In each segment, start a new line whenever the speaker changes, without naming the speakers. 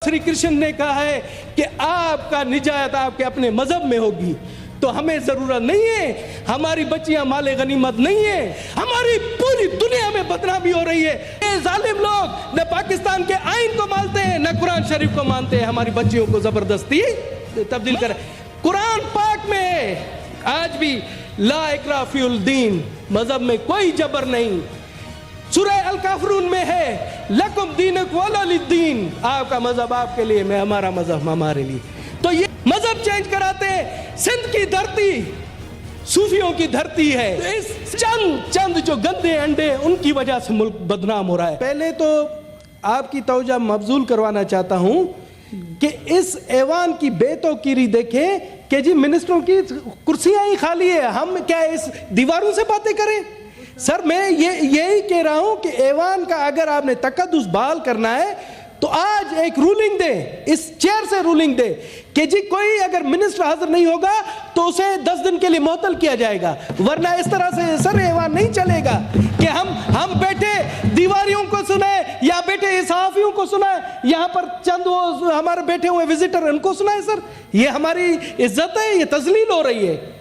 श्री कृष्ण ने कहा है कि आपका निजात आपके अपने मजहब में होगी, तो हमें जरूरत नहीं है, हमारी बच्चियां माले गनीमत नहीं है, हमारी पूरी दुनिया में बदनामी हो रही है। ये जालिम लोग न पाकिस्तान के आइन को मानते हैं न कुरान शरीफ को मानते हैं, हमारी बच्चियों को जबरदस्ती तब्दील करें। कुरान पाक में आज भी ला इकराह फील दीन, मजहब में कोई जबर नहीं। सूरह अल काफरून में है लकुम दीनुकुम वलिद्दीन, आपका मजहब आपके लिए, मैं हमारा मजहब हमारे लिए। तो ये मजहब चेंज कराते, सिंध की धरती सूफियों की धरती है, तो इस चंद जो गंदे अंडे उनकी वजह से मुल्क बदनाम हो रहा है। पहले तो आपकी तवज्जो मबजूल करवाना चाहता हूं कि इस ऐवान की बेतौकीरी देखें कि जी मिनिस्टरों की कुर्सियां ही खाली है, हम क्या इस दीवारों से बातें करें? सर मैं यही कह रहा हूं कि ऐवान का अगर आपने तकद्दुस बहाल करना है तो आज एक रूलिंग दे, इस चेयर से रूलिंग दे कि जी कोई अगर मिनिस्टर हाजिर नहीं होगा तो उसे 10 दिन के लिए मुअत्तल किया जाएगा, वरना इस तरह से सर ऐवान नहीं चलेगा कि हम बैठे दीवारियों को सुनाए या बैठे सहाफियों को सुनाए, यहाँ पर चंद वो हमारे बैठे हुए विजिटर उनको सुनाए। सर ये हमारी इज्जत है, ये तजलील हो रही है।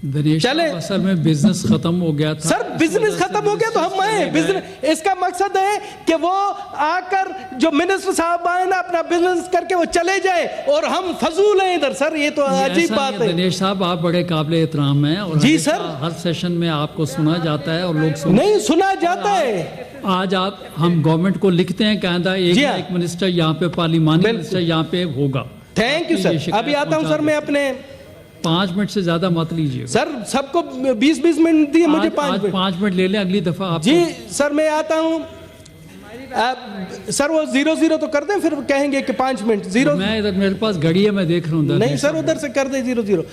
चले असल में बिजनेस खत्म हो गया था।
सर बिजनेस खत्म हो गया तो हम आए बिजनेस, इसका मकसद है कि वो आकर जो मिनिस्टर साहब आए ना अपना बिजनेस करके वो चले जाए और हम फजूल हैं इधर। सर ये तो अजीब बात है। दिनेश
साहब आप बड़े काबिल एहतराम हैं और
जी सर
हर सेशन में आपको सुना जाता है और लोग
नहीं सुना जाता है।
आज हम गवर्नमेंट को लिखते हैं कहता एक मिनिस्टर यहाँ पे पार्लिमानी मिनिस्टर यहाँ पे होगा।
Thank you sir. अभी आता हूँ सर, मैं अपने
5 मिनट से ज्यादा मत लीजिए
सर, सबको 20-20 मिनट दिए, मुझे 5
मिनट ले लें, अगली दफा आप।
जी सर मैं आता हूँ। सर वो 0-0 तो कर दें, फिर कहेंगे कि 5 मिनट 0।
मैं इधर मेरे पास घड़ी है, मैं देख रहा हूँ।
नहीं सर उधर से कर दे 0-0।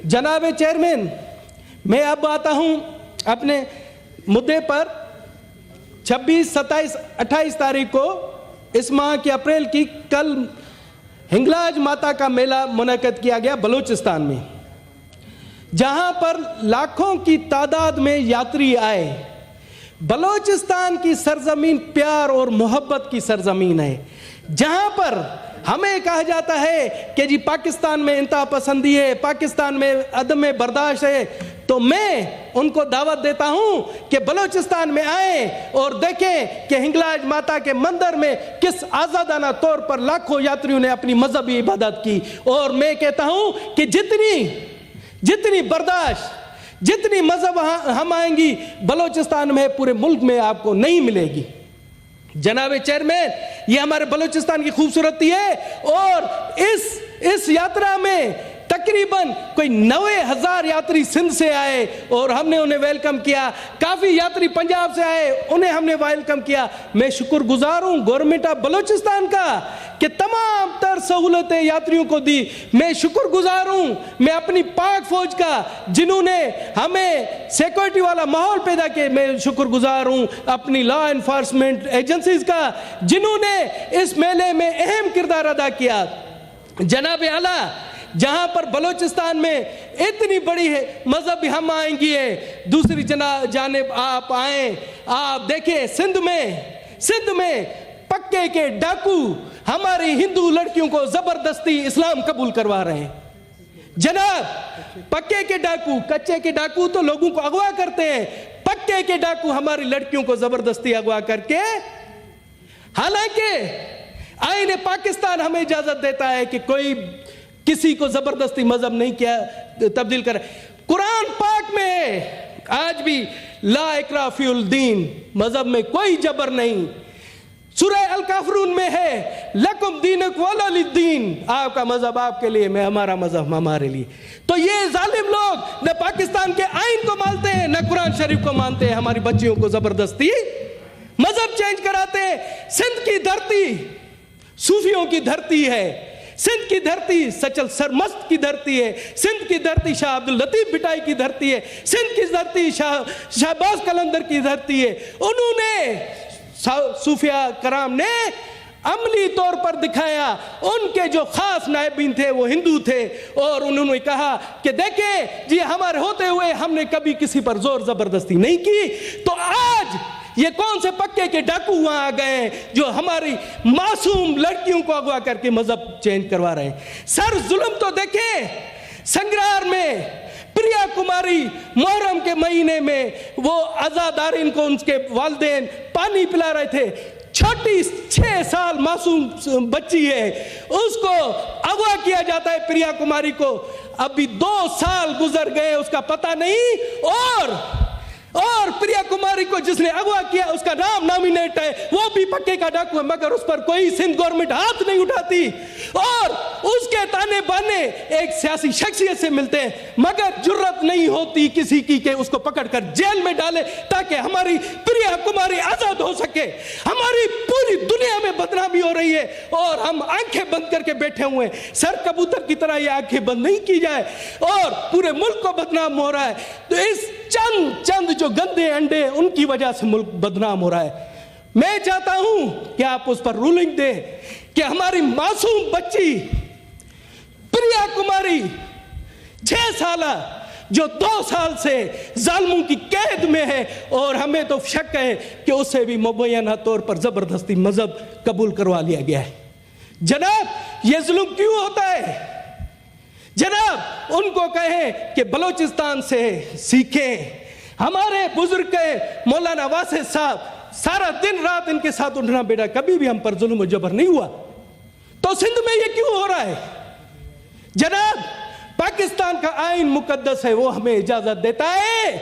जनाब चेयरमैन मैं अब आता हूँ अपने मुद्दे पर। 26, 27, 28 तारीख को इस माह की अप्रैल की कल हिंगलाज माता का मेला मुनक्कद किया गया बलूचिस्तान में, जहां पर लाखों की तादाद में यात्री आए। बलूचिस्तान की सरजमीन प्यार और मोहब्बत की सरजमीन है, जहां पर हमें कहा जाता है कि जी पाकिस्तान में इंतहा पसंदी है, पाकिस्तान में अदम बर्दाश्त है। तो मैं उनको दावत देता हूं कि बलूचिस्तान में आए और देखें कि हिंगलाज माता के मंदिर में किस आजादाना तौर पर लाखों यात्रियों ने अपनी मजहबी इबादत की। और मैं कहता हूं कि जितनी बर्दाश्त, जितनी मजहब हम आएंगी बलूचिस्तान में पूरे मुल्क में आपको नहीं मिलेगी। जनाब चेयरमैन ये हमारे बलूचिस्तान की खूबसूरती है और इस यात्रा में तकरीबन कोई 90,000 यात्री सिंध से आए और हमने उन्हें वेलकम किया। काफी यात्री पंजाब से आए, उन्हें हमने वेलकम किया। मैं शुक्रगुजार हूं गवर्नमेंट ऑफ बलूचिस्तान का कि तमाम तर सहूलतें यात्रियों को दी। मैं शुक्रगुजार हूं मैं अपनी पाक फौज का जिन्होंने हमें सिक्योरिटी वाला माहौल पैदा किया। मैं शुक्रगुजार हूं अपनी लॉ एनफोर्समेंट एजेंसीज का जिन्होंने इस मेले में अहम किरदार अदा किया। जनाब आला जहां पर बलूचिस्तान में इतनी बड़ी है मजहब हम आएंगी है, दूसरी जानिब आप आए, आप देखें सिंध में पक्के के डाकू हमारी हिंदू लड़कियों को जबरदस्ती इस्लाम कबूल करवा रहे हैं। जनाब पक्के के डाकू, कच्चे के डाकू तो लोगों को अगवा करते हैं, पक्के के डाकू हमारी लड़कियों को जबरदस्ती अगवा करके, हालांकि आईने पाकिस्तान हमें इजाजत देता है कि कोई किसी को जबरदस्ती मजहब नहीं किया तब्दील करे। कुरान पाक में आज भी ला इकराह फील दीन, मजहब में कोई जबर नहीं। सूरह अल काफरून में है लकुम दीनुकुम वलिद्दीन, आपका मजहब आपके लिए, मैं हमारा मजहब हमारे लिए। तो ये जालिम लोग न पाकिस्तान के आइन को मानते हैं न कुरान शरीफ को मानते हैं, हमारी बच्चियों को जबरदस्ती मजहब चेंज कराते। सिंध की धरती सूफियों की धरती है, सिंध की धरती सचल सरमस्त की धरती है, सिंध की धरती शाह अब्दुल लतीफ बिटाई की धरती है, सिंध की धरती शहबाज कलंदर की धरती है। उन्होंने सूफिया कराम ने अमली तौर पर दिखाया, उनके जो खास नायबीन थे वो हिंदू थे और उन्होंने कहा कि देखें जी हमारे होते हुए हमने कभी किसी पर जोर जबरदस्ती नहीं की। तो आज یہ کون سے پکے کے ڈاکو وہاں آ گئے ہیں جو ہماری معصوم لڑکیوں کو اغوا کر کے مذہب چینج کروا رہے ہیں؟ سر ظلم تو دیکھیں، سنگرار میں پریا کماری محرم کے مہینے میں وہ عزادارین کو ان کے والدین پانی پلا رہے تھے، چھوٹی 6 سال معصوم بچی ہے، اس کو اغوا کیا جاتا ہے پریا کماری کو، ابھی 2 سال گزر گئے، اس کا پتہ نہیں، اور پریا کماری کو جس نے اغوا کیا اس کا نام نامینیٹ ہے، وہ بھی پکے کا ڈاکو ہے، مگر اس پر کوئی سندھ گورنمنٹ ہاتھ نہیں اٹھاتی، اور اس کے تانے بانے ایک سیاسی شخصیت سے ملتے ہیں، مگر جرت نہیں ہوتی کسی کی کہ اس کو پکڑ کر جیل میں ڈالے تاکہ ہماری پریا کماری آزاد ہو سکے۔ ہماری پوری دنیا میں بدنامی ہو رہی ہے اور ہم آنکھیں بند کر کے بیٹھے ہوئے ہیں۔ سر کبوتر کی طرح یہ آنکھیں بند نہیں کی جائے اور پورے ملک کو بدنام ہو رہا ہے، تو اس چند جو گندے انڈے ان کی وجہ سے ملک بدنام ہو رہا ہے۔ میں چاہتا ہوں کہ آپ اس پر رولنگ دیں کہ ہماری معصوم بچی پریا کماری 6 سالہ جو 2 سال سے ظالموں کی قید میں ہے، اور ہمیں تو شک ہے کہ اسے بھی مبینہ طور پر زبردستی مذہب قبول کروا لیا گیا ہے۔ جناب یہ ظلم کیوں ہوتا ہے؟ جناب ان کو کہیں کہ بلوچستان سے سیکھیں، ہمارے بزرگ مولانا واسع صاحب سارا دن رات ان کے ساتھ اٹھنا بیٹا، کبھی بھی ہم پر ظلم و جبر نہیں ہوا، تو سندھ میں یہ کیوں ہو رہا ہے؟ جناب پاکستان کا آئین مقدس ہے، وہ ہمیں اجازت دیتا ہے،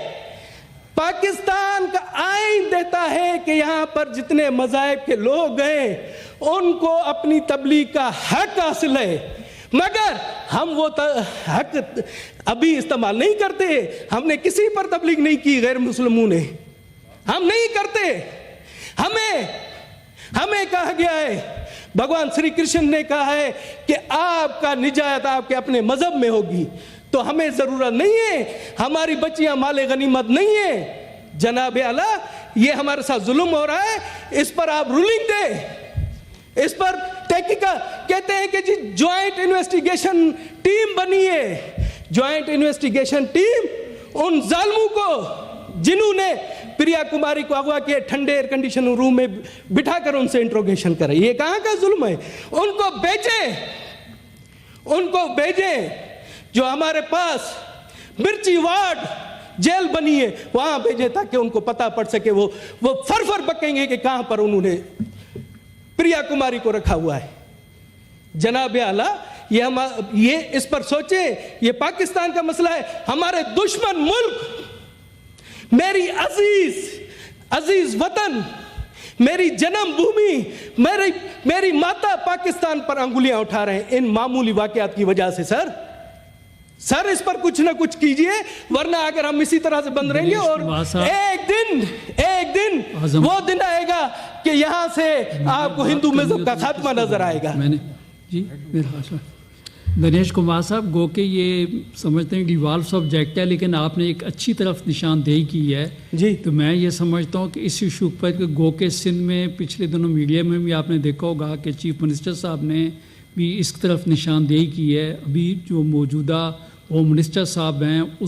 پاکستان کا آئین دیتا ہے کہ یہاں پر جتنے مذاہب کے لوگ ہیں ان کو اپنی تبلیغ کا حق حاصل ہے، مگر ہم وہ حق ابھی استعمال نہیں کرتے۔ ہم نے کسی پر تبلیغ نہیں کی، غیر مسلموں نے، ہم نہیں کرتے۔ ہمیں کہا گیا ہے، بھگوان شری کرشن نے کہا ہے کہ آپ کا نجات آپ کے اپنے مذہب میں ہوگی، تو ہمیں ضرورت نہیں ہے، ہماری بچیاں مال غنیمت نہیں ہیں۔ جناب اعلیٰ یہ ہمارے ساتھ ظلم ہو رہا ہے، اس پر آپ رولنگ دیں، اس پر تحقیقات۔ کہتے ہیں کہ جی جوائنٹ انویسٹیگیشن ٹیم بنی ہے، جوائنٹ انویسٹیگیشن ٹیم ان ظالموں کو جنہوں نے پریا کماری کو اغوا کیا ٹھنڈے ایئر کنڈیشن روم میں بٹھا کر ان سے انٹروگیشن کرے، یہ کہاں کا ظلم ہے؟ ان کو بھیجیں جو ہمارے پاس مرچی وارڈ جیل بنی ہے وہاں بھیجیں تاکہ ان کو پتہ پڑ سکے، وہ فر بکیں گے کہ کہاں پر انہوں نے پریا کماری کو رکھا ہوا ہے۔ جناب اعلیٰ یہ اس پر سوچیں، یہ پاکستان کا مسئلہ ہے، ہمارے دشمن ملک، میری عزیز وطن، میری جنم بھومی، میری ماتا پاکستان پر انگلیاں اٹھا رہے ہیں ان معمولی واقعات کی وجہ سے۔ سر اس پر کچھ نہ کچھ کیجئے، ورنہ اگر ہم اسی طرح سے بند رہیں گے اور ایک دن وہ دن آئے گا کہ یہاں سے آپ کو ہندو مذہب کا خاتمہ نظر آئے گا۔
دنیش کمار صاحب، گو کہ یہ سمجھتے ہیں کہ ایوالو سبجیکٹ ہے، لیکن آپ نے ایک اچھی طرف نشاندہی کی ہے
جی،
تو میں یہ سمجھتا ہوں کہ اس ایشو پر کہ گو کہ سندھ میں پچھلے دنوں میڈیا میں بھی آپ نے دیکھا ہوگا کہ چیف منسٹر صاحب نے بھی اس طرف نشاندہی کی ہے۔ ابھی جو موجودہ ہوم منسٹر صاحب ہیں اس